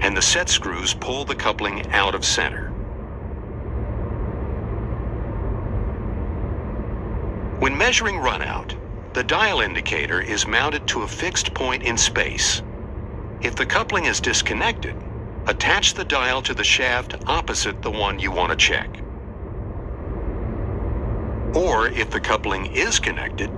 and the set screws pull the coupling out of center. When measuring runout, the dial indicator is mounted to a fixed point in space. If the coupling is disconnected, attach the dial to the shaft opposite the one you want to check. Or if the coupling is connected,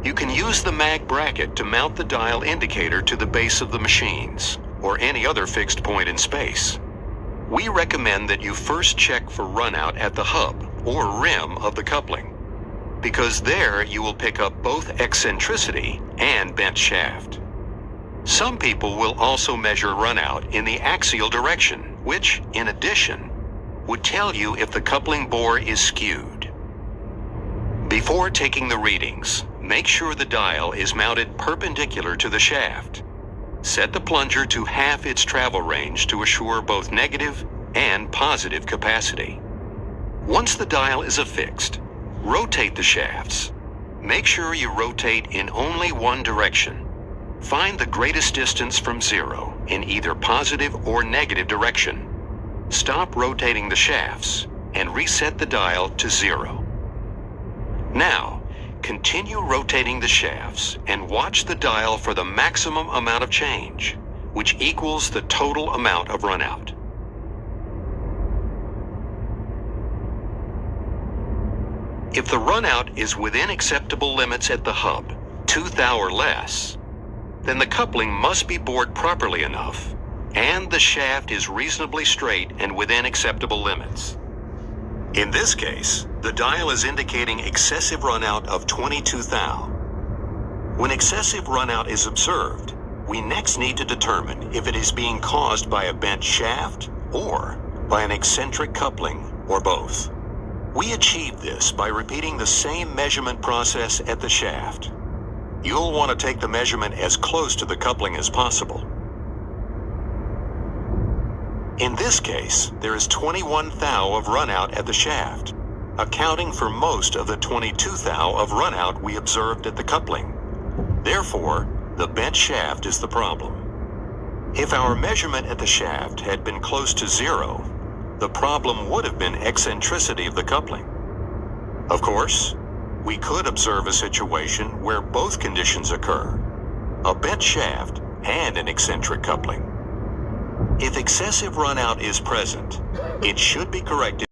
you can use the mag bracket to mount the dial indicator to the base of the machines, or any other fixed point in space. We recommend that you first check for runout at the hub or rim of the coupling, because there you will pick up both eccentricity and bent shaft. Some people will also measure runout in the axial direction, which, in addition, would tell you if the coupling bore is skewed. Before taking the readings, make sure the dial is mounted perpendicular to the shaft. Set the plunger to half its travel range to assure both negative and positive capacity. Once the dial is affixed, rotate the shafts. Make sure you rotate in only one direction. Find the greatest distance from zero in either positive or negative direction. Stop rotating the shafts and reset the dial to zero. Now, continue rotating the shafts and watch the dial for the maximum amount of change, which equals the total amount of runout. If the runout is within acceptable limits at the hub, 2 thou or less, then the coupling must be bored properly enough, and the shaft is reasonably straight and within acceptable limits. In this case, the dial is indicating excessive runout of 22 thou. When excessive runout is observed, we next need to determine if it is being caused by a bent shaft or by an eccentric coupling, or both. We achieve this by repeating the same measurement process at the shaft. You'll want to take the measurement as close to the coupling as possible. In this case, there is 21 thou of runout at the shaft, accounting for most of the 22 thou of runout we observed at the coupling. Therefore, the bent shaft is the problem. If our measurement at the shaft had been close to zero, the problem would have been eccentricity of the coupling. Of course, we could observe a situation where both conditions occur, a bent shaft and an eccentric coupling. If excessive runout is present, it should be corrected